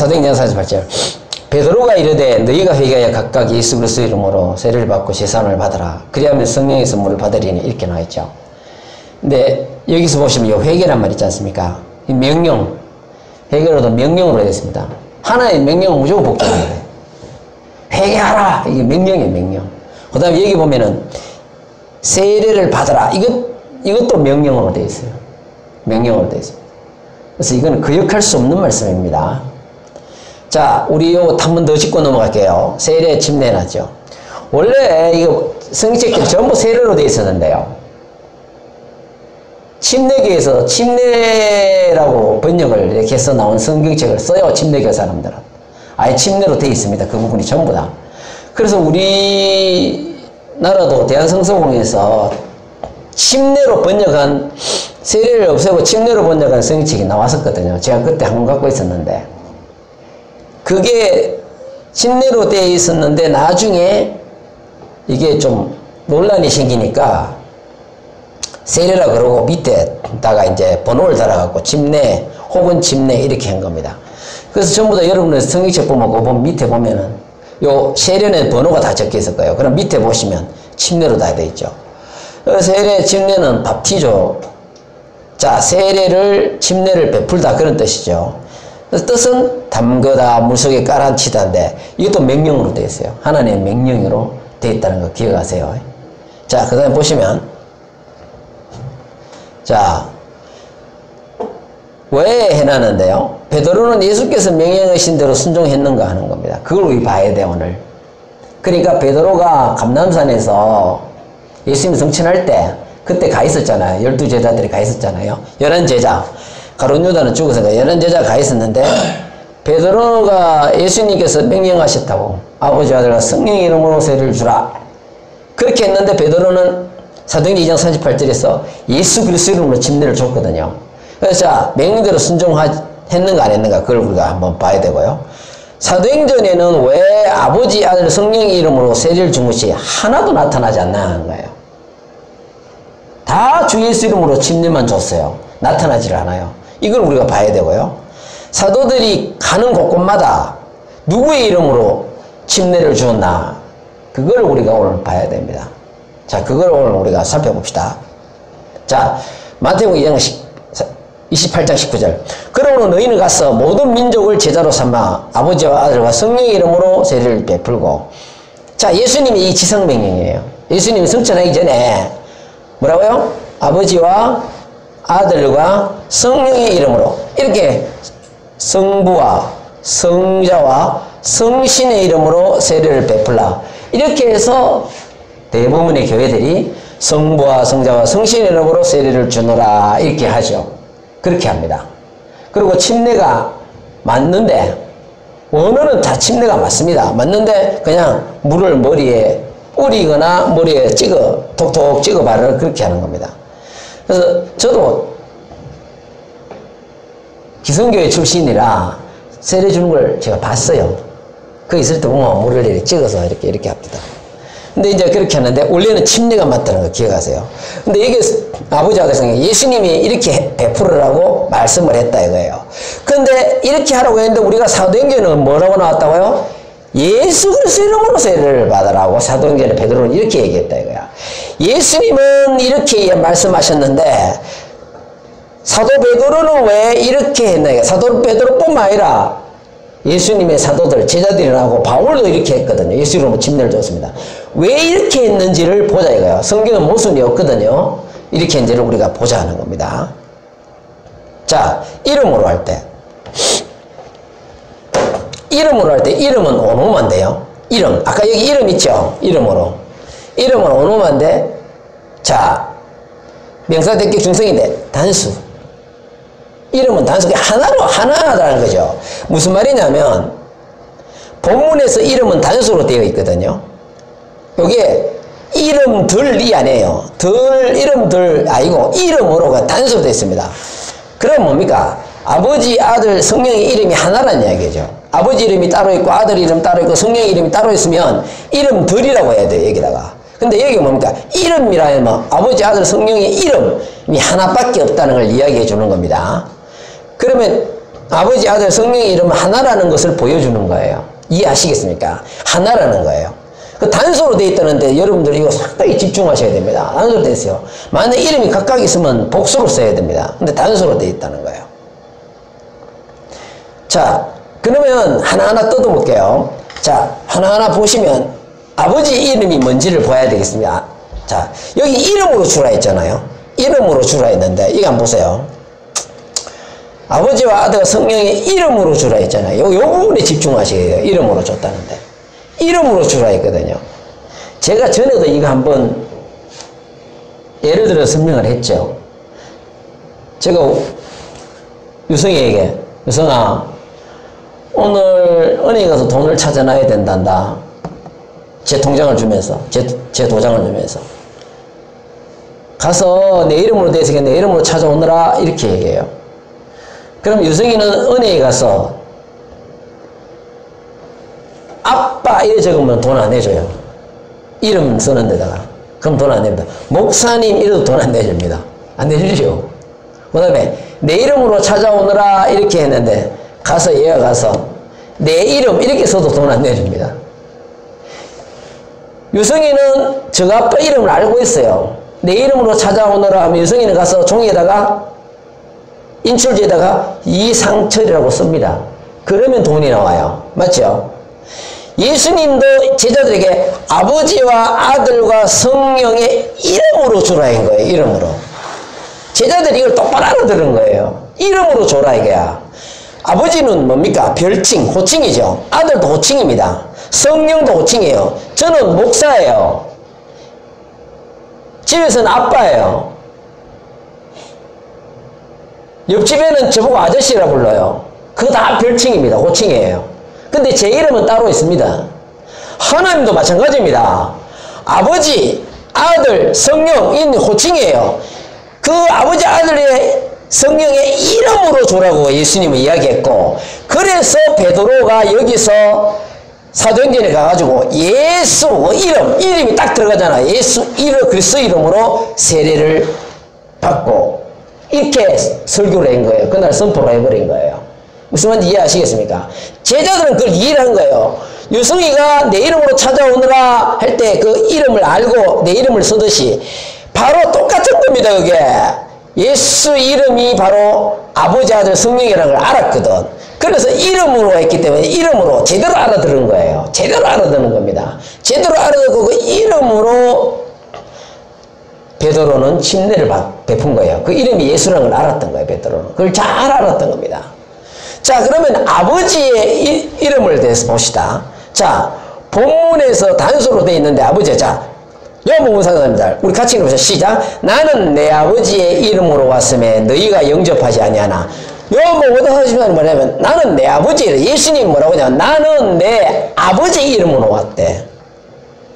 사도행전 48절. 베드로가 이르되 너희가 회개하여 각각 예수 그리스도 이름으로 세례를 받고 제사함을 받으라. 그리하면 성령의 선물을 받으리니 이렇게 나와있죠. 근데 여기서 보시면 이 회개란 말 있지 않습니까? 이 명령, 회개로도 명령으로 되어 있습니다. 하나의 명령은 무조건 복종해야 돼. 회개하라! 이게 명령이에요, 명령. 그 다음에 여기 보면은 세례를 받아라. 이것도 명령으로 되어 있어요. 명령으로 되어 있습니다. 그래서 이거는 거역할 수 없는 말씀입니다. 자, 우리 요거 한 번 더 짚고 넘어갈게요. 세례 침례나죠. 원래 이거 성경책들 전부 세례로 되어 있었는데요. 침례교에서 침례라고 번역을 이렇게 해서 나온 성경책을 써요. 침례교 사람들은. 아예 침례로 되어 있습니다. 그 부분이 전부 다. 그래서 우리나라도 대한성서공회에서 침례로 번역한 세례를 없애고 침례로 번역한 성경책이 나왔었거든요. 제가 그때 한 권 갖고 있었는데 그게 침례로 되어 있었는데 나중에 이게 좀 논란이 생기니까 세례라 그러고 밑에다가 이제 번호를 달아갖고 침례 혹은 침례 이렇게 한 겁니다. 그래서 전부 다 여러분들 성경책 보면 그 밑에 보면은 요 세례는 번호가 다 적혀 있을 거예요. 그럼 밑에 보시면 침례로 다 되어 있죠. 세례, 침례는 밥티죠. 자, 세례를, 침례를 베풀다 그런 뜻이죠. 그래서 뜻은 담그다, 물속에 깔아치다인데 이것도 명령으로 되어 있어요. 하나님의 명령으로 되어 있다는 거 기억하세요. 자, 그 다음에 보시면 자, 왜 해놨는데요? 베드로는 예수께서 명령하신 대로 순종했는가 하는 겁니다. 그걸 우리 봐야 돼 오늘. 그러니까 베드로가 감람산에서 예수님 성천할 때 그때 가 있었잖아요. 12제자들이 가 있었잖아요. 11제자. 가룟 유다는 죽어서 11제자가 가 있었는데 베드로가 예수님께서 명령하셨다고 아버지 아들과 성령의 이름으로 세례를 주라. 그렇게 했는데 베드로는 사도행전 2장 38절에서 예수 그리스도 이름으로 침례를 줬거든요. 그래서 자, 명령대로 순종했는가 안 했는가 그걸 우리가 한번 봐야 되고요. 사도행전에는 왜 아버지 아들 성령의 이름으로 세례를 준 것이 하나도 나타나지 않나 하는 거예요. 다 주 예수 이름으로 침례만 줬어요. 나타나질 않아요. 이걸 우리가 봐야 되고요. 사도들이 가는 곳곳마다 누구의 이름으로 침례를 주었나 그걸 우리가 오늘 봐야 됩니다. 자, 그걸 오늘 우리가 살펴봅시다. 자, 마태복음 2장 28장 19절. 그러므로 너희는 가서 모든 민족을 제자로 삼아 아버지와 아들과 성령의 이름으로 세례를 베풀고. 자, 예수님이 이 지성명령이에요. 예수님이 성천하기 전에 뭐라고요? 아버지와 아들과 성령의 이름으로 이렇게 성부와 성자와 성신의 이름으로 세례를 베풀라. 이렇게 해서 대부분의 교회들이 성부와 성자와 성신의 이름으로 세례를 주노라 이렇게 하죠. 그렇게 합니다. 그리고 침례가 맞는데 원어는 다 침례가 맞습니다. 맞는데 그냥 물을 머리에 뿌리거나 머리에 톡톡 찍어 바르는 그렇게 하는 겁니다. 그래서 저도 기성교회 출신이라 세례 주는 걸 제가 봤어요. 거기 있을 때 보면 물을 이렇게 찍어서 이렇게 합니다. 근데 이제 그렇게 하는데 원래는 침례가 맞다는 거 기억하세요. 근데 이게 아버지 아들 성령 예수님이 이렇게 베풀으라고 말씀을 했다 이거예요. 근데 이렇게 하라고 했는데 우리가 사도행전은 뭐라고 나왔다고요? 예수 그리스도 이름으로 세례를 받으라고 사도행전에 베드로는 이렇게 얘기했다 이거야. 예수님은 이렇게 말씀하셨는데 사도 베드로는 왜 이렇게 했나 이거야. 사도 베드로뿐만 아니라 예수님의 사도들, 제자들이라고 바울도 이렇게 했거든요. 예수 이름으로 침례를 줬습니다. 왜 이렇게 했는지를 보자 이거예요. 성경은 모순이 없거든요. 이렇게 했는지를 우리가 보자 하는 겁니다. 자, 이름으로 할 때. 이름으로 할 때, 이름은 오노마인데요. 이름. 아까 여기 이름 있죠? 이름으로. 이름은 오노마인데, 자, 명사, 대격, 중성인데, 단수. 이름은 단순히 하나라는 거죠. 무슨 말이냐면 본문에서 이름은 단수로 되어 있거든요. 여기에 이름들이 아니에요. 이름들 아니고 이름으로가 단수로 되어 있습니다. 그럼 뭡니까? 아버지, 아들, 성령의 이름이 하나라는 이야기죠. 아버지 이름이 따로 있고 아들 이름 따로 있고 성령의 이름이 따로 있으면 이름들이라고 해야 돼요. 여기다가. 근데 여기가 뭡니까? 이름이라면 아버지, 아들, 성령의 이름이 하나밖에 없다는 걸 이야기해 주는 겁니다. 그러면 아버지, 아들, 성령의 이름은 하나라는 것을 보여주는 거예요. 이해하시겠습니까? 하나라는 거예요. 그 단서로 되어 있다는데 여러분들 이거 상당히 집중하셔야 됩니다. 단서로 되어 있어요. 만약 이름이 각각 있으면 복수로 써야 됩니다. 근데 단서로 되어 있다는 거예요. 자, 그러면 하나하나 뜯어볼게요. 자, 하나하나 보시면 아버지 이름이 뭔지를 봐야 되겠습니다. 자, 여기 이름으로 주라 했잖아요. 이름으로 주라 했는데 이거 한번 보세요. 아버지와 아들과 성령의 이름으로 주라 했잖아요. 요 부분에 집중하셔야 돼요. 이름으로 줬다는데. 이름으로 주라 했거든요. 제가 전에도 이거 한번 예를 들어 설명을 했죠. 제가 유성이에게, 유성아, 오늘 은행에 가서 돈을 찾아놔야 된단다. 제 통장을 주면서, 제 도장을 주면서. 가서 내 이름으로 돼 있으니까 내 이름으로 찾아오느라 이렇게 얘기해요. 그럼 유성이는 은행에 가서 아빠 이래 적으면 돈 안 내줘요. 이름 쓰는 데다가. 그럼 돈 안 냅니다. 목사님 이래도 돈 안 내줍니다. 안 내주죠. 그 다음에 내 이름으로 찾아오느라 이렇게 했는데 가서 얘가 가서 내 이름 이렇게 써도 돈 안 내줍니다. 유성이는 저 아빠 이름을 알고 있어요. 내 이름으로 찾아오느라 하면 유성이는 가서 종이에다가 인출지에다가 이상철이라고 씁니다. 그러면 돈이 나와요. 맞죠? 예수님도 제자들에게 아버지와 아들과 성령의 이름으로 주라 한 거예요. 이름으로. 제자들이 이걸 똑바로 알아들은 거예요. 이름으로 주라 이거야. 아버지는 뭡니까? 별칭, 호칭이죠. 아들도 호칭입니다. 성령도 호칭이에요. 저는 목사예요. 집에서는 아빠예요. 옆집에는 저보고 아저씨라 불러요. 그거 다 별칭입니다. 호칭이에요. 근데 제 이름은 따로 있습니다. 하나님도 마찬가지입니다. 아버지, 아들, 성령, 이 호칭이에요. 그 아버지, 아들의 성령의 이름으로 주라고 예수님은 이야기했고, 그래서 베드로가 여기서 사도행전에 가가지고 예수 이름이 딱 들어가잖아. 예수 이름, 그리스도 이름으로 세례를 받고 이렇게 설교를 한 거예요. 그날 선포를 해버린 거예요. 무슨 말인지 이해하시겠습니까? 제자들은 그걸 이해를 한 거예요. 유승이가 내 이름으로 찾아오느라 할 때 그 이름을 알고 내 이름을 쓰듯이 바로 똑같은 겁니다. 그게 예수 이름이 바로 아버지, 아들, 성령이라는 걸 알았거든. 그래서 이름으로 했기 때문에 이름으로 제대로 알아들은 거예요. 제대로 알아듣는 겁니다. 제대로 알아듣고 그 이름으로 베드로는 침례를 베푼 거예요. 그 이름이 예수라는 걸 알았던 거예요. 베드로는 그걸 잘 알았던 겁니다. 자, 그러면 아버지의 이름을 대해서 봅시다. 자, 본문에서 단서로 되어 있는데 아버지, 자, 여보문사입니다. 우리 같이 읽어보자. 시작. 나는 내 아버지의 이름으로 왔음에 너희가 영접하지 아니하나. 여보문사는 뭐냐면 나는 내 아버지 이름. 예수님 뭐라고 하냐면 나는 내 아버지 이름으로 왔대.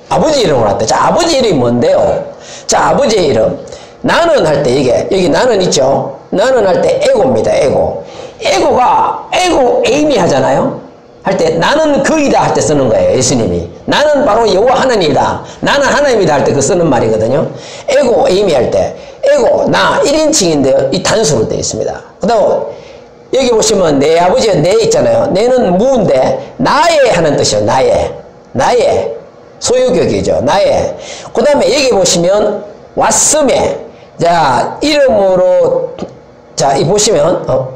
아버지 이름으로 왔대. 자, 아버지 이름이 뭔데요? 자, 아버지의 이름. 나는 할 때 이게 여기 나는 있죠. 나는 할 때 에고입니다. 에고. 에고가 에고 에이미 하잖아요. 할 때 나는 그이다 할 때 쓰는 거예요. 예수님이 나는 바로 여호와 하나님이다, 나는 하나님이다 할 때 그 쓰는 말이거든요. 에고 에이미 할 때 에고 나 1인칭인데요 이 단수로 되어 있습니다. 그 다음 여기 보시면 내 아버지가 내 있잖아요. 내는 무인데 나의 하는 뜻이요. 나의 소유격이죠. 나의. 그 다음에 여기 보시면 왔음에, 자 이름으로, 자 이 보시면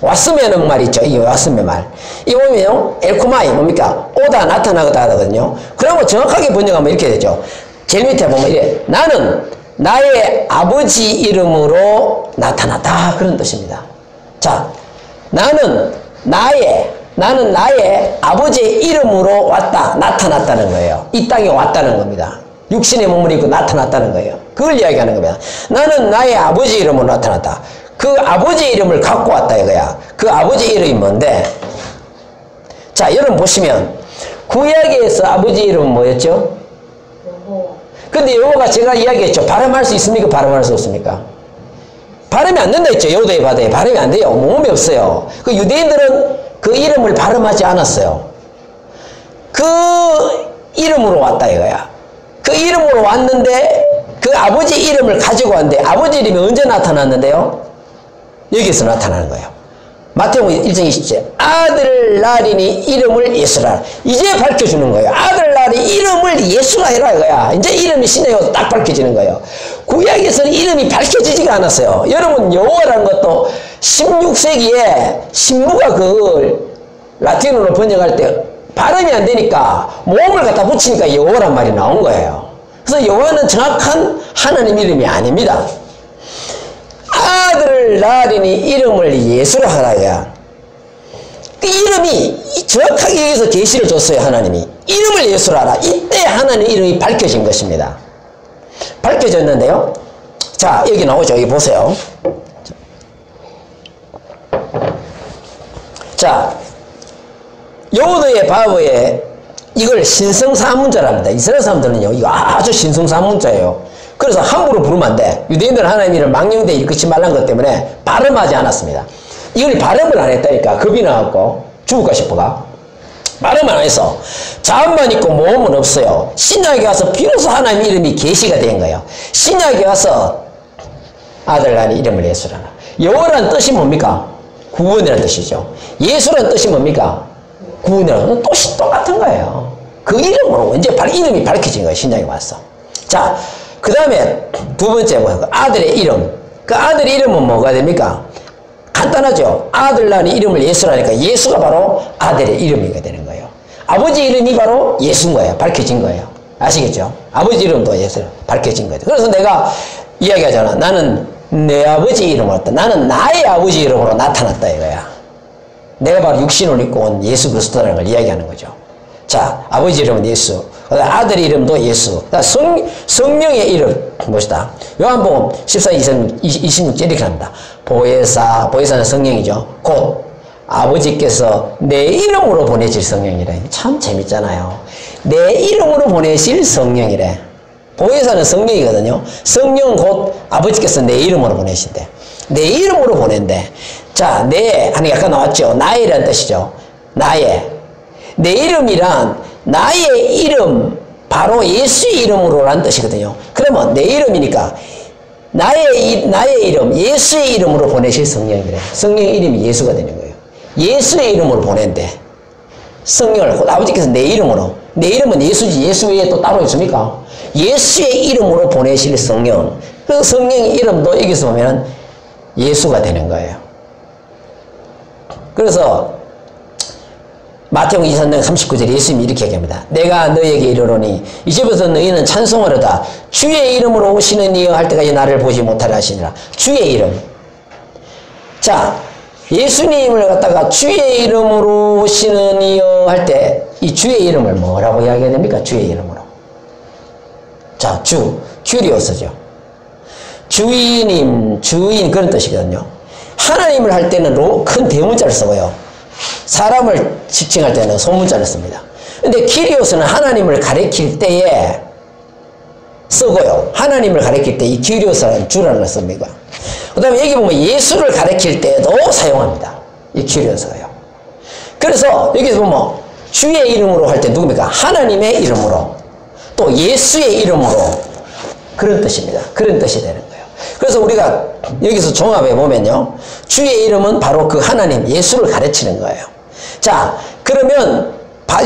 왔으면은 말 있죠. 이 왔으면 말. 이 보면 엘코마이 뭡니까? 오다 나타나다 하거든요. 그러면 정확하게 번역하면 이렇게 되죠. 제일 밑에 보면 이래. 나는 나의 아버지 이름으로 나타났다. 그런 뜻입니다. 자, 나는 나의 아버지의 이름으로 왔다. 나타났다는 거예요. 이 땅에 왔다는 겁니다. 육신의 몸을 입고 나타났다는 거예요. 그걸 이야기하는 겁니다. 나는 나의 아버지 이름으로 나타났다. 그 아버지 이름을 갖고 왔다 이거야. 그 아버지 이름이 뭔데? 자, 여러분 보시면 구약에서 아버지 이름은 뭐였죠? 근데 여호가 제가 이야기했죠. 발음할 수 있습니까? 발음할 수 없습니까? 발음이 안 된다 했죠. 여호도의 바다에 발음이 안 돼요. 몸이 없어요. 그 유대인들은 그 이름을 발음하지 않았어요. 그 이름으로 왔다 이거야. 그 이름으로 왔는데 그 아버지 이름을 가지고 왔는데 아버지 이름이 언제 나타났는데요? 여기서 나타나는 거예요. 마태복음 1장 20절 아들 낳으리니 이름을 예수라. 이제 밝혀주는 거예요. 아들 낳으니 이름을 예수라 해라 이거야. 이제 이름이 신약에서 딱 밝혀지는 거예요. 구약에서는 이름이 밝혀지지가 않았어요. 여러분 여호와라는 것도 16세기에 신부가 그걸 라틴어로 번역할 때 발음이 안 되니까 모음을 갖다 붙이니까 여호와란 말이 나온 거예요. 그래서 여호와는 정확한 하나님 이름이 아닙니다. 아들을 낳으리니 이름을 예수라 하라야. 그 이름이 정확하게 여기서 계시를 줬어요. 하나님이 이름을 예수라 하라. 이때 하나님 이름이 밝혀진 것입니다. 밝혀졌는데요. 자 여기 나오죠. 여기 보세요. 자 요거의 바보에 이걸 신성사문자랍니다. 이스라엘 사람들은요 이거 아주 신성사문자예요. 그래서 함부로 부르면 안 돼. 유대인들은 하나님 이름 망령되 일컫지 말란 것 때문에 발음하지 않았습니다. 이걸 발음을 안 했다니까. 겁이 나갖고 죽을까 싶어가. 발음을 안 해서 자음만 있고 모음은 없어요. 신약에 와서 비로소 하나님 이름이 계시가 된 거예요. 신약에 와서 아들 낳으니 이름을 예수라나. 여호와라는 뜻이 뭡니까? 구원이라는 뜻이죠. 예수라는 뜻이 뭡니까? 구원이라는 뜻이 똑같은 거예요. 그 이름으로 이제 이름이 밝혀진 거예요. 신약에 와서. 자, 그 다음에 두 번째 뭐예요? 아들의 이름. 그 아들의 이름은 뭐가 됩니까? 간단하죠. 아들 낳으니 이름을 예수라니까 예수가 바로 아들의 이름이 되는 거예요. 아버지 이름이 바로 예수인 거예요. 밝혀진 거예요. 아시겠죠? 아버지 이름도 예수 밝혀진 거예요. 그래서 내가 이야기하잖아. 나는 내 아버지 이름으로 왔다. 나는 나의 아버지 이름으로 나타났다 이거야. 내가 바로 육신을 입고 온 예수 그리스도라는 걸 이야기하는 거죠. 자, 아버지 이름은 예수. 아들 이름도 예수. 성령의 이름 무엇이다? 요한복음 14:26 이렇게 합니다. 보혜사는 성령이죠. 곧 아버지께서 내 이름으로 보내실 성령이래. 참 재밌잖아요. 내 이름으로 보내실 성령이래. 보혜사는 성령이거든요. 성령 곧 아버지께서 내 이름으로 보내신대. 내 이름으로 보낸대. 자, 내 하는 게 아까 나왔죠. 나의라는 뜻이죠. 나의. 내 이름이란 나의 이름, 바로 예수의 이름으로라는 뜻이거든요. 그러면 내 이름이니까 나의 이름, 예수의 이름으로 보내실 성령이래. 성령의 이름이 예수가 되는 거예요. 예수의 이름으로 보낸대. 성령을 곧 아버지께서 내 이름으로. 내 이름은 예수지. 예수 외에 또 따로 있습니까? 예수의 이름으로 보내실 성령. 그 성령의 이름도 여기서 보면 예수가 되는 거예요. 그래서 마태복음 23장 39절에 예수님이 이렇게 얘기합니다. 내가 너에게 이르노니 이제부터 너희는 찬송하려다 주의 이름으로 오시는 이여 할 때까지 나를 보지 못하려 하시니라. 주의 이름. 자, 예수님을 갖다가 주의 이름으로 오시는 이여 할 때 이 주의 이름을 뭐라고 이야기해야 됩니까? 주의 이름으로. 자, 큐리오스죠. 주인 그런 뜻이거든요. 하나님을 할 때는 큰 대문자를 쓰고요. 사람을 지칭할 때는 소문자를 씁니다. 근데 키리오스는 하나님을 가리킬 때에 쓰고요. 하나님을 가리킬 때 이 키리오스라는 주라는 걸 씁니다. 그 다음에 여기 보면 예수를 가리킬 때도 사용합니다. 이 키리오스가요. 그래서 여기서 보면 주의 이름으로 할 때 누굽니까? 하나님의 이름으로 또 예수의 이름으로 그런 뜻입니다. 그런 뜻이 되는 거예요. 그래서 우리가 여기서 종합해 보면요. 주의 이름은 바로 그 하나님 예수를 가르치는 거예요. 자, 그러면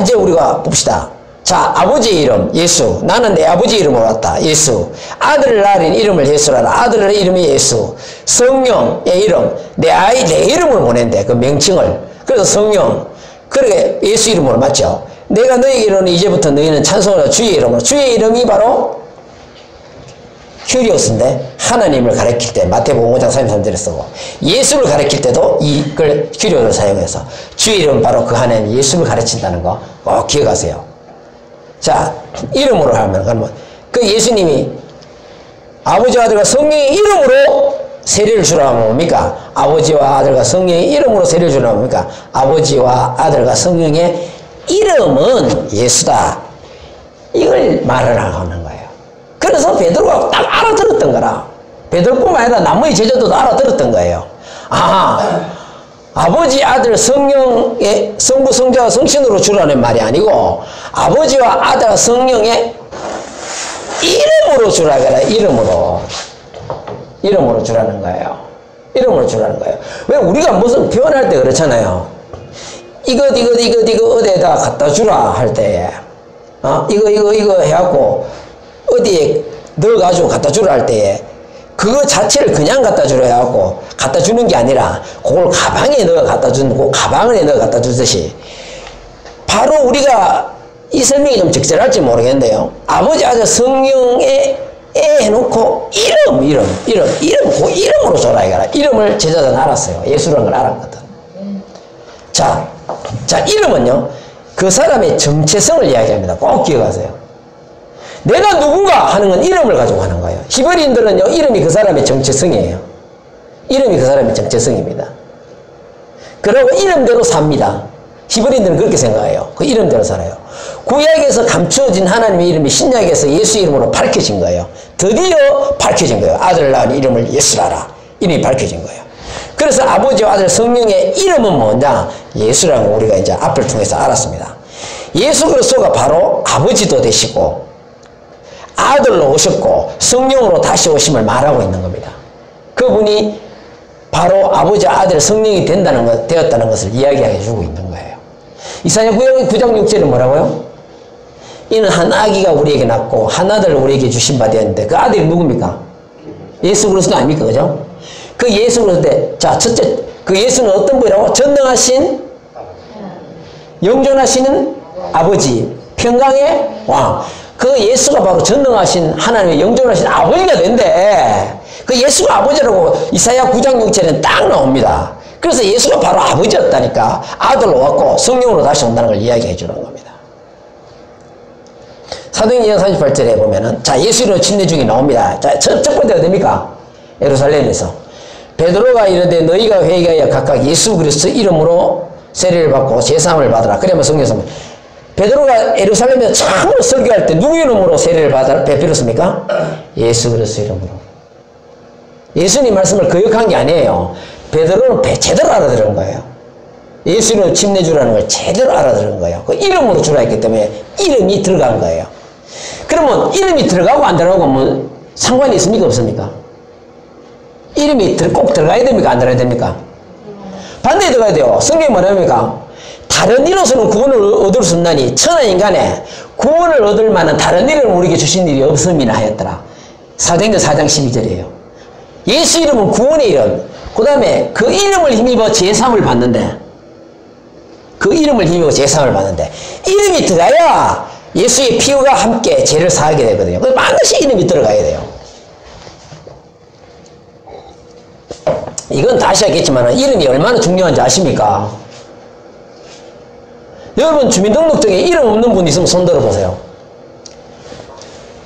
이제 우리가 봅시다. 자, 아버지의 이름 예수. 나는 내 아버지 이름으로 왔다. 예수. 아들을 낳은 이름을 예수라라. 아들의 이름이 예수. 성령의 이름. 내 이름을 보낸대. 그 명칭을. 그래서 성령. 그러게 예수 이름으로 맞죠. 내가 너에게 이르노니 이제부터 너희는 찬송하라. 주의 이름으로. 주의 이름이 바로 큐리오스인데 하나님을 가르칠 때 마태복음 5장 33절에 쓰고 예수를 가르칠 때도 이걸 큐리오를 사용해서 주의 이름은 바로 그 하나님 예수를 가르친다는 거 꼭 기억하세요. 자, 이름으로 하면 그러면 그 예수님이 아버지와 아들과 성령의 이름으로 세례를 주라 하면 뭡니까? 아버지와 아들과 성령의 이름으로 세례를 주라 하면 뭡니까? 아버지와 아들과 성령의 이름은 예수다. 이걸 말을 하는 거예요. 그래서 베드로가 딱 알아들었던 거라. 베드로뿐만 아니라 나머지 제자들도 알아들었던 거예요. 아버지, 아들, 성령의 성부, 성자와 성신으로 주라는 말이 아니고 아버지와 아들, 성령의 이름으로 주라 그래. 이름으로 주라는 거예요. 이름으로 주라는 거예요. 왜 우리가 무슨 표현할 때 그렇잖아요. 이거 어디에다 갖다 주라 할 때에 이거 해갖고 어디에 넣어가지고 갖다 주라 할 때에 그거 자체를 그냥 갖다 주라 해갖고 갖다 주는 게 아니라 그걸 가방에 넣어 갖다 주는 그 가방 안에 넣어 갖다 주듯이 바로 우리가 이 설명이 좀 적절할지 모르겠는데요. 아버지 아들 성령에 해놓고 그 이름으로 줘라 이거라. 이름을 제자들은 알았어요. 예수라는 걸 알았거든. 자 이름은요 그 사람의 정체성을 이야기합니다. 꼭 기억하세요. 내가 누군가 하는 건 이름을 가지고 하는 거예요. 히브리인들은요 이름이 그 사람의 정체성이에요. 이름이 그 사람의 정체성입니다. 그리고 이름대로 삽니다. 히브리인들은 그렇게 생각해요. 그 이름대로 살아요. 구약에서 감추어진 하나님의 이름이 신약에서 예수 이름으로 밝혀진 거예요. 드디어 밝혀진 거예요. 아들을 낳은 이름을 예수라라. 이름이 밝혀진 거예요. 그래서 아버지와 아들 성령의 이름은 뭐냐? 예수라는 거 우리가 이제 앞을 통해서 알았습니다. 예수 그리스도가 바로 아버지도 되시고 아들로 오셨고 성령으로 다시 오심을 말하고 있는 겁니다. 그분이 바로 아버지, 아들, 성령이 되었다는 것을 이야기해 주고 있는 거예요. 이사야 9장 6절은 뭐라고요? 이는 한 아기가 우리에게 낳고 한 아들을 우리에게 주신 바 되었는데 그 아들이 누굽니까? 예수 그리스도 아닙니까? 그죠? 그 예수 그리스도 자 첫째 그 예수는 어떤 분이라고? 전능하신 영존하시는 아버지 평강의 왕. 그 예수가 바로 전능하신 하나님의 영존하신 아버지가 된대. 그 예수가 아버지라고 이사야 9장 6절에는 딱 나옵니다. 그래서 예수가 바로 아버지였다니까 아들로 왔고 성령으로 다시 온다는 걸 이야기해 주는 겁니다. 사도행전 2장 38절에 보면은 자 예수 이름으로 침례 중에 나옵니다. 자 첫 번째가 됩니까? 예루살렘에서 베드로가 이르되 너희가 회개하여 각각 예수 그리스도 이름으로 세례를 받고 제사함을 받으라. 그러면 성경에서 베드로가 예루살렘에서 처음으로 설교할 때 누구 이름으로 세례를 베풀었습니까? 예수 그리스도 이름으로. 예수님 말씀을 거역한 게 아니에요. 베드로는 제대로 알아들은 거예요. 예수 이름으로 침례 주라는 걸 제대로 알아들은 거예요. 그 이름으로 주라 했기 때문에 이름이 들어간 거예요. 그러면 이름이 들어가고 안 들어가고 뭐 상관이 있습니까? 없습니까? 이름이 꼭 들어가야 됩니까? 안 들어가야 됩니까? 반대에 들어가야 돼요. 성경이 뭐랍니까? 다른 이로서는 구원을 얻을 수 없나니 천하 인간에 구원을 얻을 만한 다른 이름을 우리에게 주신 일이 없음이나 하였더라. 사도행전 4장 12절이에요. 예수 이름은 구원의 이름. 그 다음에 그 이름을 힘입어 제사함을 받는데 그 이름을 힘입어 제사함을 받는데 이름이 들어가야 예수의 피와 함께 죄를 사하게 되거든요. 그래서 반드시 이름이 들어가야 돼요. 이건 다시 하겠지만 이름이 얼마나 중요한지 아십니까? 여러분 주민등록증에 이름 없는 분 있으면 손 들어보세요.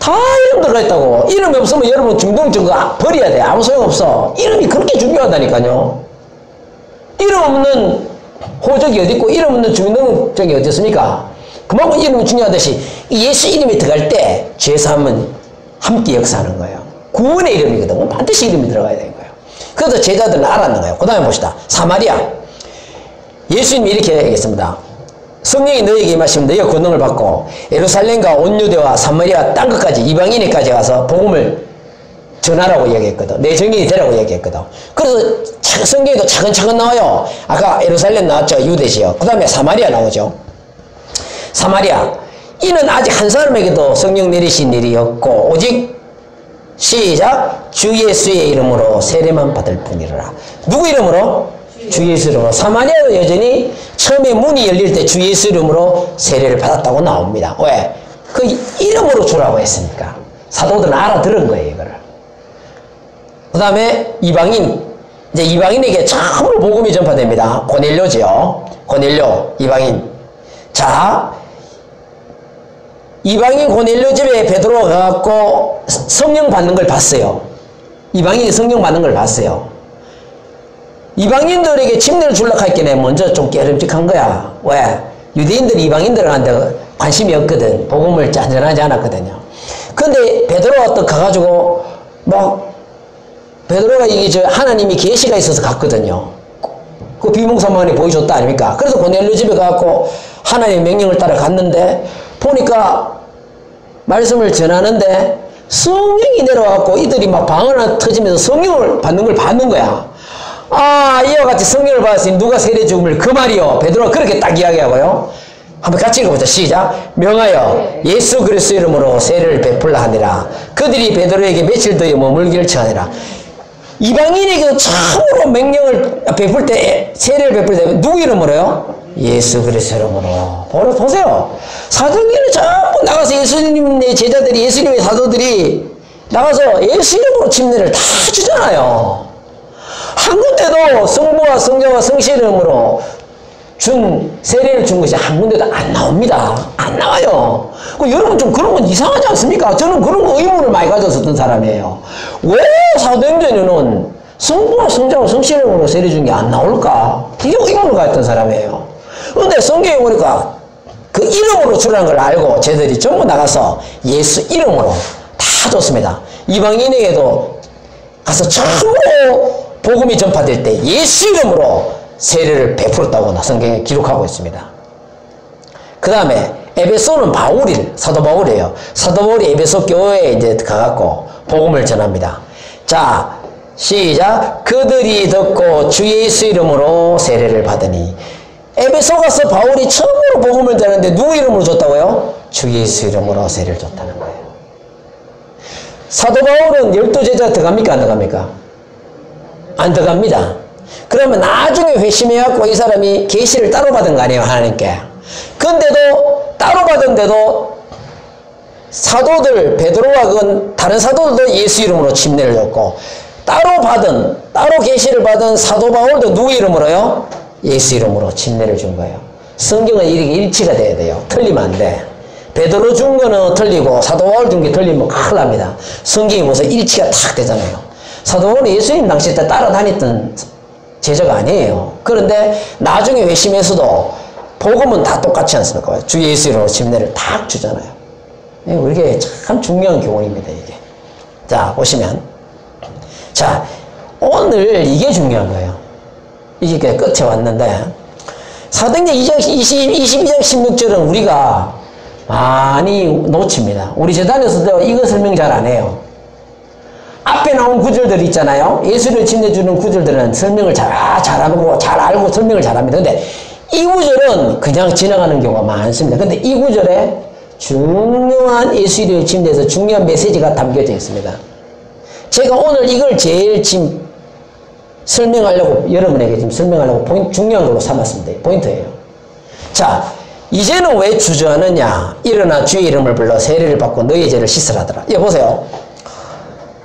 다 이름 들어가 있다고. 이름이 없으면 여러분 주민등록증 버려야 돼. 아무 소용없어. 이름이 그렇게 중요하다니까요. 이름 없는 호적이 어디 있고 이름 없는 주민등록증이 어디 있습니까? 그만큼 이름이 중요하듯이 예수 이름이 들어갈 때 죄사함은 함께 역사하는 거예요. 구원의 이름이거든. 반드시 이름이 들어가야 되는 거예요. 그래서 제자들은 알았는 거예요. 그 다음에 봅시다. 사마리아. 예수님이 이렇게 얘기했습니다. 성령이 너희에게 임하시면 너희가 권능을 받고 예루살렘과 온 유대와 사마리아 땅 끝까지 이방인에까지 가서 복음을 전하라고 이야기했거든. 내 증인이 되라고 이야기했거든. 그래서 성경에도 차근차근 나와요. 아까 예루살렘 나왔죠. 유대지요. 그 다음에 사마리아 나오죠. 사마리아. 이는 아직 한 사람에게도 성령 내리신 일이 없고 오직 시작 주 예수의 이름으로 세례만 받을 뿐이라. 누구 이름으로? 주 예수 이름으로. 사마리아도 여전히 처음에 문이 열릴 때 주 예수 이름으로 세례를 받았다고 나옵니다. 왜? 그 이름으로 주라고 했으니까. 사도들은 알아들은 거예요, 이거를. 그 다음에 이방인. 이제 이방인에게 처음으로 복음이 전파됩니다. 고넬료지요. 고넬료, 이방인. 자, 이방인 고넬료 집에 베드로가 가갖고 성령 받는 걸 봤어요. 이방인이 성령 받는 걸 봤어요. 이방인들에게 침례를 주려고 했기에 먼저 좀 깨름직한 거야. 왜? 유대인들이 이방인들한테 관심이 없거든. 복음을 전하지 않았거든요. 근데 베드로가 또 가가지고 베드로가 이게 하나님이 계시가 있어서 갔거든요. 그 비몽사몽하니 보여줬다 아닙니까? 그래서 고넬료 집에 가갖고 하나님의 명령을 따라 갔는데 보니까 말씀을 전하는데 성령이 내려와갖고 이들이 막 방 하나 터지면서 성령을 받는 걸 봤는 거야. 이와 같이 성경을 봤으니 누가 세례 주음을 그 말이요. 베드로가 그렇게 딱 이야기하고요. 한번 같이 읽어보자. 시작. 명하여 예수 그리스도 이름으로 세례를 베풀라 하니라. 그들이 베드로에게 며칠 더에 머물기를 청하니라. 이방인에게도 참으로 명령을 베풀 때, 세례를 베풀 때 누구 이름으로요? 예수 그리스도 이름으로. 보세요. 사도행전에 전부 나가서 예수님의 제자들이, 예수님의 사도들이 나가서 예수 이름으로 침례를 다 주잖아요. 한 군데도 성부와 성자와 성신 이름으로 세례를 준 것이 한 군데도 안 나옵니다. 안 나와요. 여러분 좀 그런 건 이상하지 않습니까? 저는 그런 거 의문을 많이 가졌었던 사람이에요. 왜 사도행전에는 성부와 성자와 성신 이름으로 세례 준 게 안 나올까? 되게 의문을 가졌던 사람이에요. 그런데 성경에 보니까 그 이름으로 주라는 걸 알고 쟤들이 전부 나가서 예수 이름으로 다 줬습니다. 이방인에게도 가서 처음으로 복음이 전파될 때 예수 이름으로 세례를 베풀었다고 성경에 기록하고 있습니다. 그 다음에 에베소는 사도 바울이에요. 사도 바울이 에베소 교회에 이제 가갖고 복음을 전합니다. 자, 시작. 그들이 듣고 주 예수 이름으로 세례를 받으니. 에베소 가서 바울이 처음으로 복음을 전하는데 누구 이름으로 줬다고요? 주 예수 이름으로 세례를 줬다는 거예요. 사도 바울은 12제자 들어갑니까? 안 들어갑니까? 안 들어갑니다. 그러면 나중에 회심해갖고 이 사람이 계시를 따로 받은 거 아니에요, 하나님께. 근데도 따로 받은데도 사도들 베드로와 다른 사도들도 예수 이름으로 침례를 줬고 따로 계시를 받은 사도 바울도 누구 이름으로요? 예수 이름으로 침례를 준 거예요. 성경은 이렇게 일치가 돼야 돼요. 틀리면 안 돼. 베드로 준 거는 틀리고 사도 바울 준 게 틀리면 큰일 납니다. 성경이 무슨 일치가 탁 되잖아요. 사도 바울은 예수님 당시 때 따라다녔던 제자가 아니에요. 그런데 나중에 회심해서도 복음은 다 똑같지 않습니까? 주 예수 이름으로 침례를 탁 주잖아요. 이게 참 중요한 교훈입니다, 이게. 자, 보시면. 자, 오늘 이게 중요한 거예요. 이게 끝에 왔는데, 사도행전 22장 16절은 우리가 많이 놓칩니다. 우리 재단에서도 이거 설명 잘 안 해요. 앞에 나온 구절들 있잖아요. 예수를 침례주는 구절들은 설명을 잘하고 잘 알고 설명을 잘합니다. 근데 이 구절은 그냥 지나가는 경우가 많습니다. 근데 이 구절에 중요한 예수 이름의 침례에서 중요한 메시지가 담겨져 있습니다. 제가 오늘 이걸 제일 지금 여러분에게 지금 설명하려고 중요한 걸로 삼았습니다. 포인트예요. 자, 이제는 왜 주저하느냐? 일어나 주의 이름을 불러 세례를 받고 너희의 죄를 씻으라더라. 이거 보세요.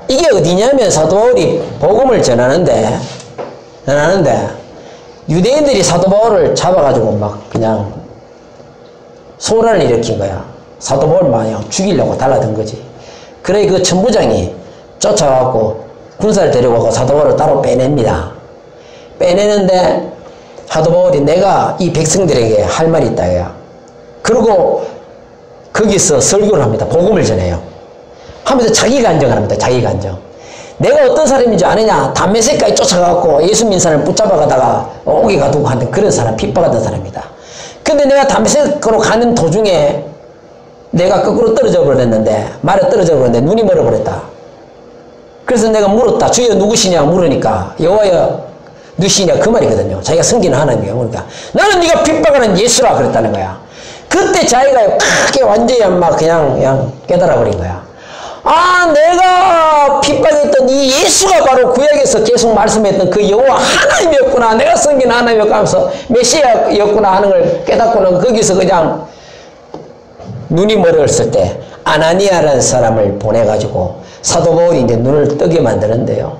이게 어디냐면 사도 바울이 복음을 전하는데 유대인들이 사도 바울을 잡아가지고 막 그냥 소란을 일으킨 거야. 사도 바울 마냥 죽이려고 달라든 거지. 그래 그 천부장이 쫓아가고 군사를 데려가고 사도 바울을 따로 빼냅니다. 빼내는데 사도 바울이 내가 이 백성들에게 할 말이 있다 해요. 그리고 거기서 설교를 합니다. 복음을 전해요. 하면서 자기 간증을 합니다. 자기 간증. 내가 어떤 사람인 줄 아느냐? 담메색까지 쫓아가고 예수 믿는 사람을 붙잡아가다가 오게 가두고 하는 그런 사람, 핍박하던 사람이다. 근데 내가 담메색으로 가는 도중에 내가 거꾸로 떨어져 버렸는데, 말에 떨어져 버렸는데 눈이 멀어버렸다. 그래서 내가 물었다. 주여 누구시냐 물으니까 여호와여 누구시냐 그 말이거든요. 자기가 섬기는 하나님이에요. 그러니까 나는 네가 핍박하는 예수라 그랬다는 거야. 그때 자기가 크게 완전히 막 그냥 깨달아 버린 거야. 내가 핍박했던 이 예수가 바로 구약에서 계속 말씀했던 그 여호와 하나님이었구나. 내가 섬기는 하나님이었구나 하면서 메시아였구나 하는 걸 깨닫고는 거기서 그냥 눈이 멀었을 때 아나니아라는 사람을 보내가지고 사도 바울이 이제 눈을 뜨게 만드는데요.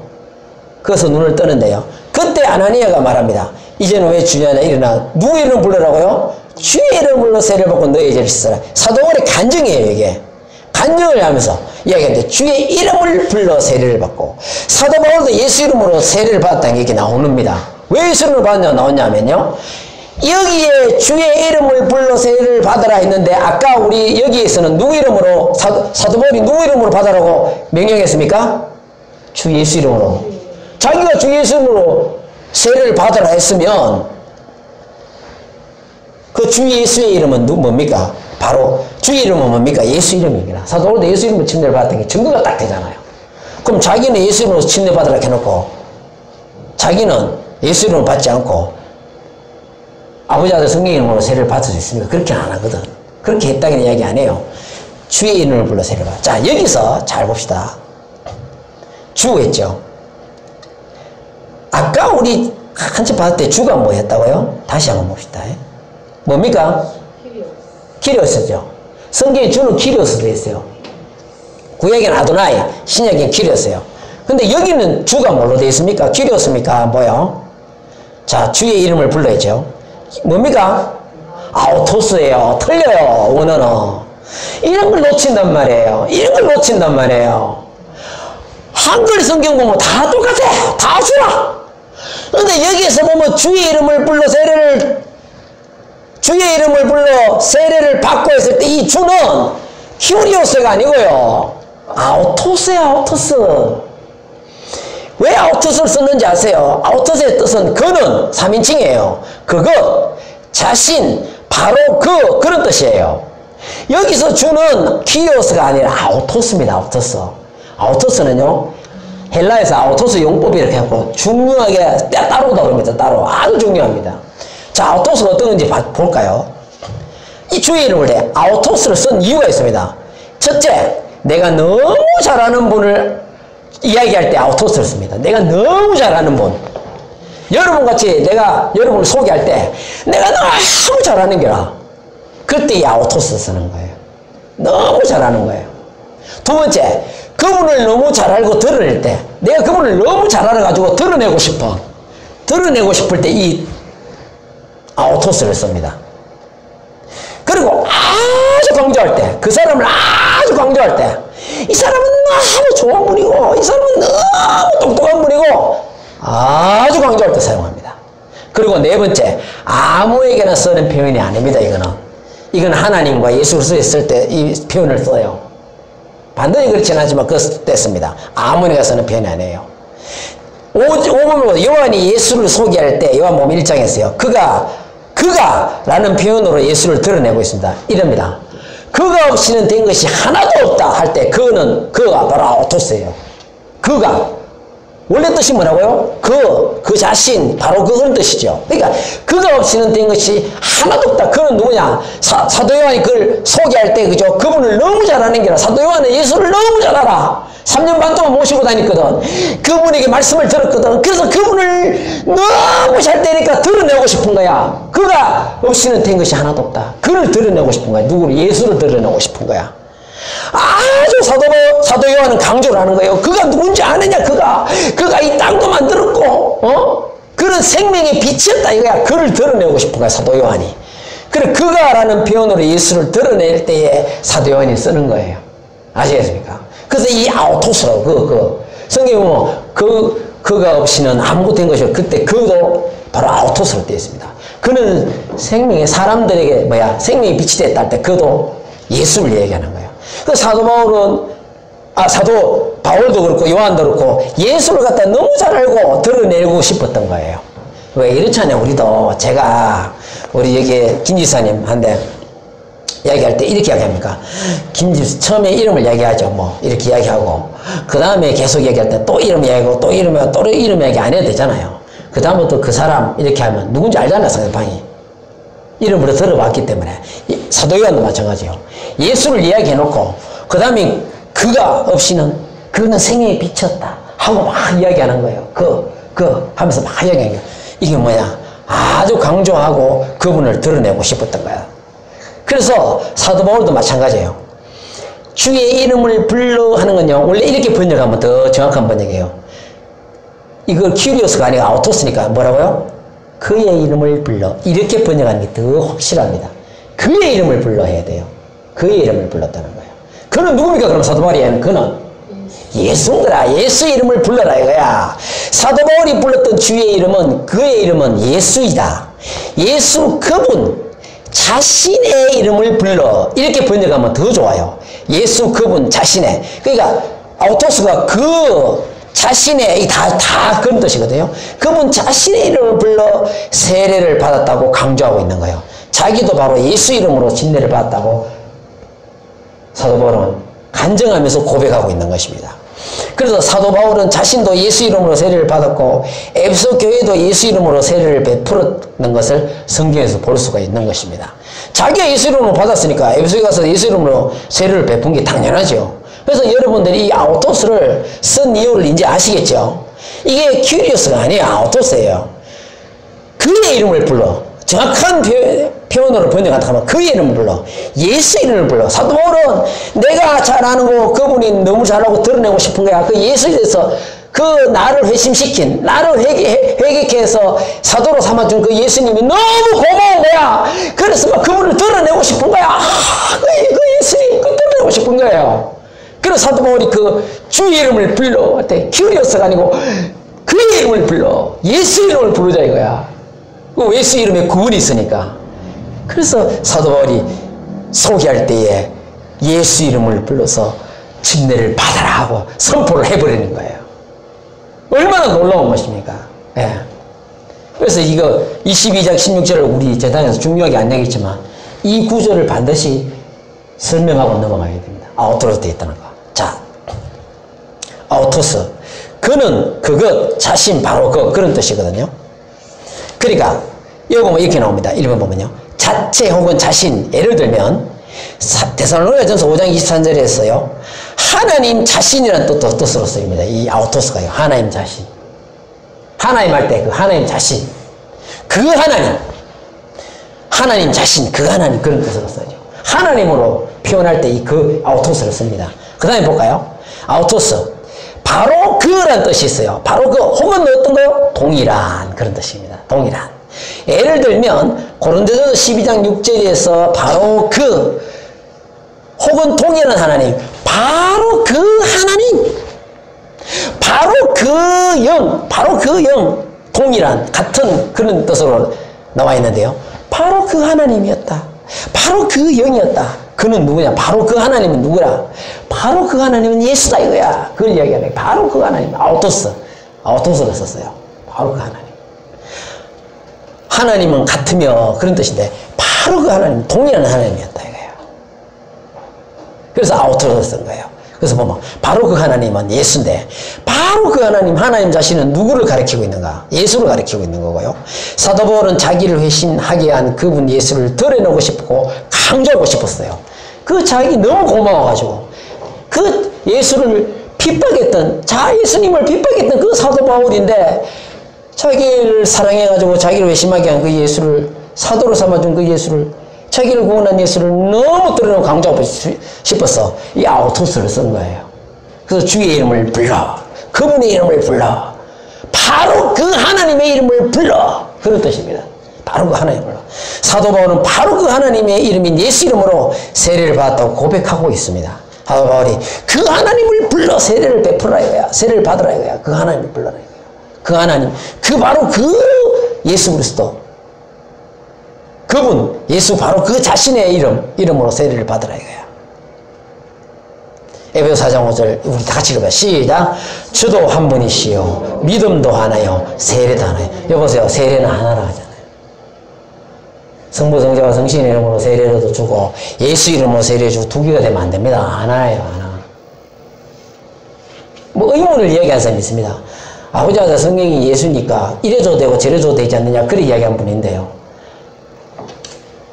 그래서 눈을 뜨는데요. 그때 아나니아가 말합니다. 이제는 왜 주냐냐 일어나 누구 이름 불러라고요? 주의 이름 불러 세례를 받고 너의 죄를 씻으라. 사도 바울의 간증이에요. 이게 간증을 하면서 이야기하는데 주의 이름을 불러 세례를 받고 사도 바울도 예수 이름으로 세례를 받았다는 게 이렇게 나옵니다. 왜 예수 이름을 나왔냐면요. 여기에 주의 이름을 불러 세례를 받으라 했는데 아까 우리 여기에서는 누구 이름으로 사도 바울이 누구 이름으로 받으라고 명령했습니까? 주 예수 이름으로. 자기가 주 예수 이름으로 세례를 받으라 했으면 그 주 예수의 이름은 뭡니까? 바로 주의 이름은 뭡니까? 예수 이름입니다. 사도 바울도 예수 이름으로 침례를 받았던 게 증거가 딱 되잖아요. 그럼 자기는 예수 이름으로 침례 받으라 해놓고 자기는 예수 이름을 받지 않고 아버지 아들 성령 이름으로 세례를 받을 수 있습니까? 그렇게는 안 하거든. 그렇게 했다는 이야기 안 해요. 주의 이름을 불러 세례를 받아. 자, 여기서 잘 봅시다. 주 했죠. 아까 우리 한참 봤을 때 주가 뭐였다고요? 다시 한번 봅시다. 뭡니까? 키리오스죠. 성경에 주는 키리오스 되어 있어요. 구약에는 아도나이, 신약에는 키리오스예요. 근데 여기는 주가 뭘로 되어 있습니까? 키리오스입니까? 뭐요? 자, 주의 이름을 불러야죠. 뭡니까? 아우토스예요. 틀려요. 원어는. 이런 걸 놓친단 말이에요. 이런 걸 놓친단 말이에요. 한글 성경 보면 다 똑같아. 다 주라. 근데 여기에서 보면 주의 이름을 불러 세례를 받고 했을 때 이 주는 키리오스가 아니고요. 아우토스야, 아우토스. 왜 아우토스를 썼는지 아세요? 아우토스의 뜻은 그는 3인칭이에요. 그것, 자신, 바로 그런 뜻이에요. 여기서 주는 키리오스가 아니라 아우토스입니다. 아우토스. 아우토스는요, 헬라에서 아우토스 용법이 이렇게 하고 중요하게 따로다 그럽니다. 따로. 아주 중요합니다. 자, 아우토스가 어떤 건지 볼까요? 이 주의 이름을 대 아우토스를 쓴 이유가 있습니다. 첫째, 내가 너무 잘하는 분을 이야기할 때 아우토스를 씁니다. 내가 너무 잘하는 분. 여러분 같이 내가 여러분을 소개할 때 내가 너무 잘하는 게라. 그때 이 아우토스 쓰는 거예요. 너무 잘하는 거예요. 두 번째, 그분을 너무 잘 알고 드러낼 때 내가 그분을 너무 잘 알아가지고 드러내고 싶어. 드러내고 싶을 때 이 아우토스를 씁니다. 그리고 아주 강조할 때, 그 사람을 아주 강조할 때, 이 사람은 너무 좋은 분이고, 이 사람은 너무 똑똑한 분이고, 아주 강조할 때 사용합니다. 그리고 네 번째, 아무에게나 쓰는 표현이 아닙니다, 이거는 하나님과 예수 그리스도에 쓸 때 이 표현을 써요. 반드시 그렇진 않지만 그때 씁니다. 아무에게나 쓰는 표현이 아니에요. 요한이 예수를 소개할 때, 요한복음 1장에서요, 그가 라는 표현으로 예수를 드러내고 있습니다. 이럽니다. 그가 없이는 된 것이 하나도 없다 할 때 그가 바로 아우토스예요. 그가 원래 뜻이 뭐라고요? 그 자신 바로 그런 뜻이죠. 그러니까 그가 없이는 된 것이 하나도 없다. 그는 누구냐? 사도 요한이 그걸 소개할 때 그죠? 그분을 너무 잘하는 게라. 사도 요한은 예수를 너무 잘 알아. 3년 반 동안 모시고 다녔거든. 그분에게 말씀을 들었거든. 그래서 그분을 너무 잘 되니까 드러내고 싶은 거야. 그가 없이는 된 것이 하나도 없다. 그를 드러내고 싶은 거야. 누구를? 예수를 드러내고 싶은 거야. 아주 사도 요한은 강조를 하는 거예요. 그가 누군지 아느냐? 그가 이 땅도 만들었고, 그런 생명의 빛이었다 이거야. 그를 드러내고 싶은 거야, 사도 요한이. 그래, 그가라는 표현으로 예수를 드러낼 때에 사도 요한이 쓰는 거예요. 아시겠습니까? 그래서 이 아우토스라고, 성경에 보면 그가 없이는 아무것도 된 것이고, 그때 그도 바로 아우토스로 되어 있습니다. 그는 생명의 사람들에게 생명의 빛이 됐다 할 때 그도 예수를 얘기하는 거예요. 그 사도 바울도 그렇고 요한도 그렇고 예수를 갖다 너무 잘 알고 드러내고 싶었던 거예요. 왜 이렇잖아요. 우리 여기 김지사님한테 이야기할 때 이렇게 이야기합니까? 처음에 이름을 이야기하죠. 이렇게 이야기하고 그 다음에 계속 이야기할 때 또 이름 이야기하고 또 이름 이야기 안 해도 되잖아요. 그 다음부터 그 사람 이렇게 하면 누군지 알잖아요. 상대방이 이름으로 들어봤기 때문에. 사도 요한도 마찬가지예요. 예수를 이야기해놓고 그 다음에 그가 없이는 그는 생명의 빛이었다 하고 막 이야기하는 거예요. 하면서 막 이야기하는 거예요. 이게 뭐야? 아주 강조하고 그분을 드러내고 싶었던 거야. 그래서 사도 바울도 마찬가지예요. 주의 이름을 불러 하는 건요, 원래 이렇게 번역하면 더 정확한 번역이에요. 이걸 키리오스가 아니라 아우토스니까 뭐라고요? 그의 이름을 불러. 이렇게 번역하는 게 더 확실합니다. 그의 이름을 불러 해야 돼요. 그의 이름을 불렀다는 거예요. 그는 누굽니까? 그럼 사도 바울이 그는 예수더라. 예수 이름을 불러라 이거야. 사도 바울이 불렀던 주의 이름은, 그의 이름은 예수이다. 예수 그분 자신의 이름을 불러. 이렇게 번역하면 더 좋아요. 예수 그분 자신의. 그러니까 아우토스가 자신의 다 그런 뜻이거든요. 그분 자신의 이름을 불러 세례를 받았다고 강조하고 있는 거예요. 자기도 바로 예수 이름으로 진례를 받았다고 사도 바울은 간증하면서 고백하고 있는 것입니다. 그래서 사도 바울은 자신도 예수 이름으로 세례를 받았고 에베소 교회도 예수 이름으로 세례를 베풀었는 것을 성경에서 볼 수가 있는 것입니다. 자기가 예수 이름으로 받았으니까 에베소에 가서 예수 이름으로 세례를 베푼 게 당연하죠. 그래서 여러분들이 이 아우토스를 쓴 이유를 이제 아시겠죠? 이게 큐리오스가 아니에요. 아우토스예요. 그의 이름을 불러. 정확한 표현으로 번역하면 그의 이름을 불러. 예수 이름을 불러. 사도 바울은 내가 잘 아는 거 그분이 너무 잘하고 드러내고 싶은 거야. 그 예수에 대해서 그 나를 회심시킨, 나를 회개케 해서 사도로 삼아준 그 예수님이 너무 고마운 거야. 그래서 막 그분을 드러내고 싶은 거야. 그 예수님 그 드러내고 싶은 거예요. 그래서 사도 바울이 그 주의 이름을 불러. 큐리오스가 아니고 그의 이름을 불러. 예수 이름을 부르자 이거야. 예수 이름에 구원이 있으니까. 그래서 사도 바울이 소개할 때에 예수 이름을 불러서 침례를 받아라 하고 선포를 해버리는 거예요. 얼마나 놀라운 것입니까? 예. 그래서 이거 22장 16절을 우리 재단에서 중요하게 안 얘기했지만 이 구절을 반드시 설명하고 넘어가야 됩니다. 아우토스 되어 있다는 거. 자, 아우토스. 그는 그것, 자신, 바로 그런 뜻이거든요. 그러니까 여기 보면 이렇게 나옵니다. 1번 보면요. 자체 혹은 자신. 예를 들면 데살로니가전서 5장 23절에서요. 하나님 자신이라는 뜻으로 쓰입니다. 이 아우토스가요. 하나님 자신. 하나님 할 때 그 하나님 자신. 그 하나님 자신, 그 하나님 그런 뜻으로 써요. 하나님으로 표현할 때 이 그 아우토스를 씁니다. 그 다음에 볼까요? 아우토스. 바로 그란 뜻이 있어요. 바로 그 혹은 어떤 거요? 동일한 그런 뜻입니다. 동일한. 예를 들면 고린도전서 12장 6절에서 바로 그 혹은 동일한 하나님, 바로 그 하나님, 바로 그 영, 동일한 같은 그런 뜻으로 나와 있는데요. 바로 그 하나님이었다. 바로 그 영이었다. 그는 누구냐? 바로 그 하나님은 누구라? 바로 그 하나님은 예수다 이거야. 그걸 이야기하는 거야. 바로 그 하나님. 아우토스를 썼어요. 바로 그 하나님. 하나님은 같으며 그런 뜻인데 바로 그 하나님, 동일한 하나님이었다 이거예요. 그래서 아우토스를 쓴 거예요. 그래서 보면 바로 그 하나님은 예수인데 바로 그 하나님 자신은 누구를 가리키고 있는가? 예수를 가리키고 있는 거고요. 사도 바울은 자기를 회심하게 한 그분 예수를 드러내고 싶고 강조하고 싶었어요. 그 자기 너무 고마워가지고 그 예수를 핍박했던 예수님을 핍박했던 그 사도 바울인데 자기를 사랑해가지고 자기를 회심하게 한 그 예수를 사도로 삼아준 그 예수를 자기를 구원한 예수를 너무 드러내고 강조하고 싶어서 이 아우토스를 쓴 거예요. 그래서 주의 이름을 불러. 그분의 이름을 불러. 바로 그 하나님의 이름을 불러. 그런 뜻입니다. 바로 그 하나님을 불러. 사도 바울은 바로 그 하나님의 이름인 예수 이름으로 세례를 받았다고 고백하고 있습니다. 사도 바울이 그 하나님을 불러 세례를 베풀라 이거야. 세례를 받으라 이거야. 그 하나님을 불러라 이거야. 그 하나님, 바로 그 예수 그리스도. 그분, 예수 바로 그 자신의 이름으로 세례를 받으라 이거야. 에베소 4장 5절 우리 다 같이 읽어봐요. 시작. 주도 한 분이시요 믿음도 하나요 세례도 하나요. 여보세요. 세례는 하나라 하잖아요. 성부 성자와 성신의 이름으로 세례도 주고 예수 이름으로 세례 주고 두 개가 되면 안 됩니다. 하나예요. 하나. 뭐 의문을 이야기하는 사람이 있습니다. 아버지가 성령이 예수니까 이래줘도 되고 저래줘도 되지 않느냐 그래 이야기한 분인데요.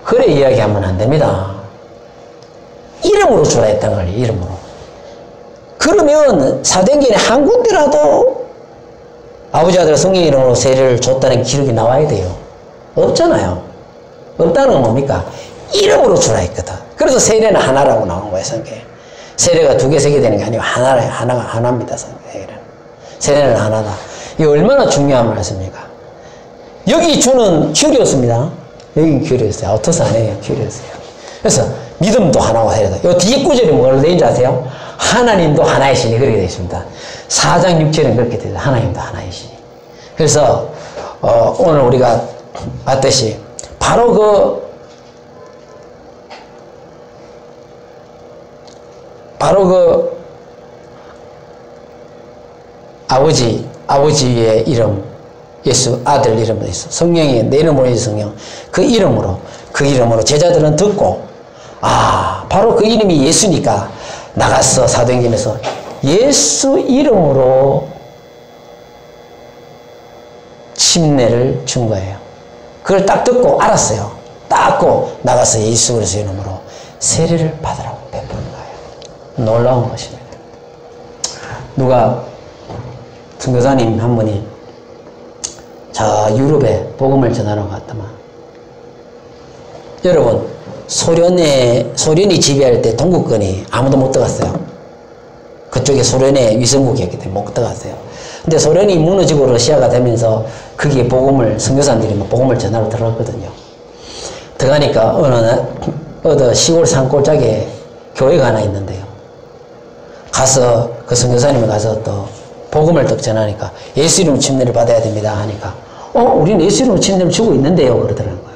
그래 이야기하면 안 됩니다. 이름으로 주라 했다는 거예요. 이름으로. 그러면 사도행전에 한 군데라도 아버지 아들 성령 이름으로 세례를 줬다는 기록이 나와야 돼요. 없잖아요. 없다는 건 뭡니까? 이름으로 주라 했거든. 그래서 세례는 하나라고 나오는 거예요. 성경에. 세례가 두 개, 세 개 되는 게 아니고 하나라, 하나입니다. 세례는 하나다. 이게 얼마나 중요한 말씀입니까? 여기 주는 큐리오스입니다. 여기 큐리오스예요. 아우토스 아니에요. 큐리오스예요. 그래서 믿음도 하나고 세례도. 요 뒤에 구절이 뭐라고 되어 있는지 아세요? 하나님도 하나이시니 그렇게 되어 있습니다. 4장 6절은 그렇게 되어 있어요. 하나님도 하나이시니. 그래서 오늘 우리가 봤듯이 바로 그 아버지의 이름, 예수 아들 이름으로 있어. 성령이 내 이름으로 있어. 성령. 그 이름으로 제자들은 듣고 바로 그 이름이 예수니까 나가서 사도행전에서 예수 이름으로 침례를 준 거예요. 그걸 딱 듣고 알았어요. 딱 듣고 나가서 예수 그리스도 이름으로 세례를 받으라고 베푸는 거예요. 놀라운 것입니다. 누가 선교사님 한 분이 저 유럽에 복음을 전하러 갔더만, 여러분 소련이 지배할 때 동구권이 아무도 못 들어갔어요. 그쪽에 소련의 위성국이었기 때문에 못 들어갔어요. 근데 소련이 무너지고 러시아가 되면서 거기에 선교사님들이 복음을 전하러 들어갔거든요. 들어가니까 어느 시골 산골짜기에 교회가 하나 있는데요. 가서 그 선교사님이 가서 또 복음을 또 전하니까 예수 이름 침례를 받아야 됩니다 하니까 우리는 예수 이름 침례를 주고 있는데요 그러더라고요.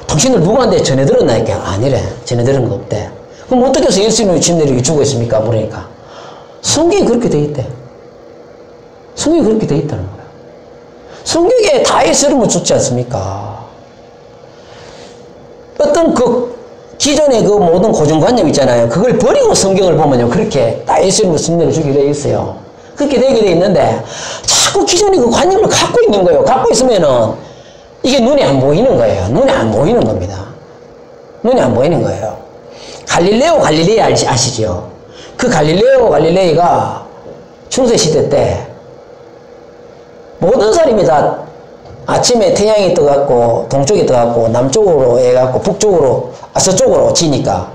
당신들 누구한테 전해 들었나니까 아니래. 전해 들은 거 없대. 그럼 어떻게 해서 예수 이름 침례를 주고 있습니까? 물으니까 성경이 그렇게 돼 있대. 성경이 그렇게 돼 있다는 거야. 성경에 다 예수 이름을 줬지 않습니까? 어떤 기존의 모든 고정관념 있잖아요. 그걸 버리고 성경을 보면요. 그렇게 다 예수 이름으로 침례를 주게 되어 있어요. 그렇게 되게 되어 있는데 자꾸 기존의 그 관념을 갖고 있는 거예요. 갖고 있으면은 이게 눈에 안 보이는 거예요. 눈에 안 보이는 겁니다. 눈에 안 보이는 거예요. 갈릴레이 아시죠? 그 갈릴레이가 중세시대 때 모든 사람이 다 아침에 태양이 떠갖고 동쪽에 떠갖고 남쪽으로 해갖고 서쪽으로 지니까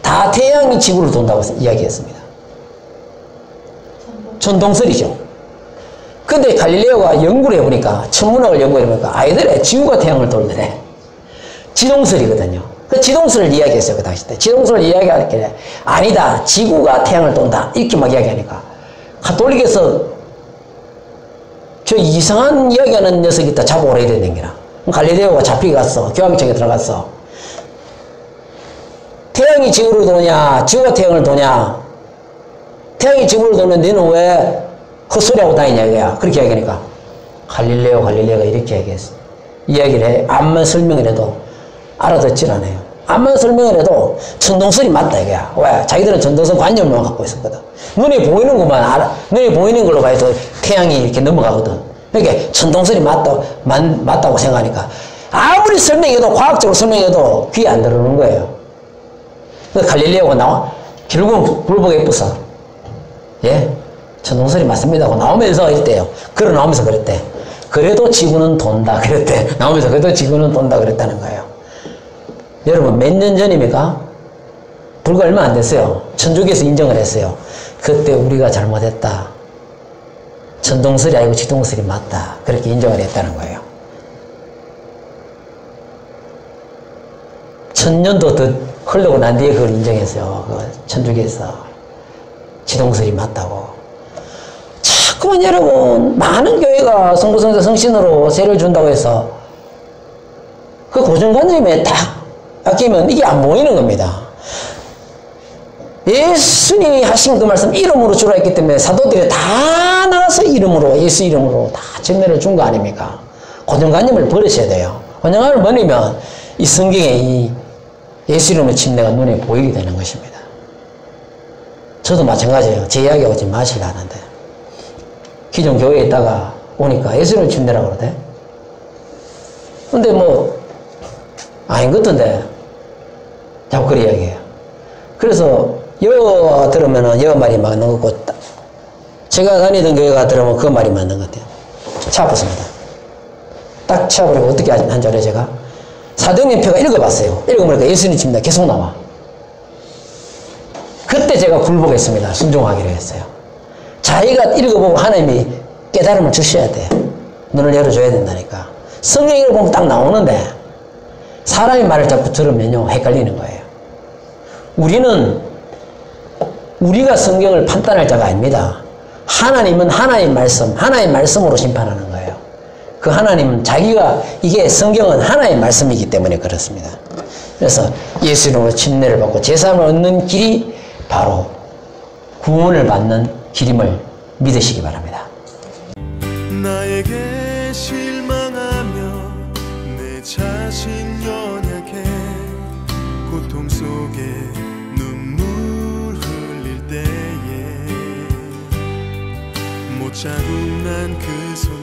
다 태양이 지구를 돈다고 이야기했습니다. 전동설이죠. 근데 갈릴레오가 연구를 해보니까, 천문학을 연구해보니까 아이들의 지구가 태양을 돌더래. 지동설이거든요. 그 지동설을 이야기했어요. 그 당시 때. 지동설을 이야기하길래 아니다. 지구가 태양을 돈다. 이렇게 막 이야기하니까 가톨릭에서 저 이상한 이야기하는 녀석이 있다. 잡아오라 이래 된기라. 갈릴레오가 잡히게 갔어. 교황청에 들어갔어. 태양이 지구를 도냐? 지구가 태양을 도냐? 태양이 지구를 도면 너는 왜 헛소리하고 다니냐 이거야. 그렇게 이야기하니까 갈릴레오가 이렇게 얘기했어. 이야기를 해. 암만 설명을 해도 알아듣질 않아요. 암만 설명을 해도 천동설이 맞다 이거야. 왜? 자기들은 천동설 관념만 갖고 있었거든. 눈에 보이는 것만 알아. 눈에 보이는 걸로 봐도 태양이 이렇게 넘어가거든. 그러니까 천동설이 맞다고 생각하니까 아무리 설명해도, 과학적으로 설명해도 귀에 안 들어오는 거예요. 그래서 갈릴레오가 결국은 굴복에 부서. 예? 천동설이 맞습니다 하고 나오면서 이랬대요. 걸어 나오면서 그랬대. 그래도 지구는 돈다 그랬대. 나오면서 그래도 지구는 돈다 그랬다는 거예요. 여러분 몇 년 전입니까? 불과 얼마 안 됐어요. 천주교에서 인정을 했어요. 그때 우리가 잘못했다. 천동설이 아니고 지동설이 맞다. 그렇게 인정을 했다는 거예요. 1000년도 더 흐르고 난 뒤에 그걸 인정했어요. 천주교에서 지동설이 맞다고. 자꾸만 여러분 많은 교회가 성부성자 성신으로 세례를 준다고 해서 그 고정관념에 딱 아끼면 이게 안 보이는 겁니다. 예수님이 하신 그 말씀 이름으로 주라 했기 때문에 사도들이 다 나가서 예수 이름으로 다 전례를 준 거 아닙니까? 고정관념을 버리셔야 돼요. 고정관념을 버리면 이 성경에 이 예수 이름으로 침례가 눈에 보이게 되는 것입니다. 저도 마찬가지예요. 제 이야기하고 지금 마시가 하는데 기존 교회에 있다가 오니까 예수 이름으로 침례라고 그러대. 근데 아닌 것 같은데 자꾸 그래 이야기해요. 그래서 여 들으면은 여 말이 맞는 것 같고 제가 다니던 교회가 들으면 그 말이 맞는 것 같아요. 차붙습니다. 딱 차버리고 어떻게 한 줄 알아요 제가? 사도행전표가 읽어봤어요. 읽어보니까 예수님 침례 계속 나와. 그때 제가 굴복했습니다. 순종하기로 했어요. 자기가 읽어보고 하나님이 깨달음을 주셔야 돼요. 눈을 열어줘야 된다니까. 성경을 보면 딱 나오는데 사람의 말을 자꾸 들으면요 헷갈리는 거예요. 우리가 성경을 판단할 자가 아닙니다. 하나님은 하나님 말씀으로 심판하는 거예요. 그 하나님은 이게 성경은 하나님의 말씀이기 때문에 그렇습니다. 그래서 예수 이름으로 침례를 받고 제사함을 얻는 길이 바로 구원을 받는 길임을 믿으시기 바랍니다. 나에게 실망하며 내 자신 연약해 고통 속에 눈물 흘릴 때 자국난 그 손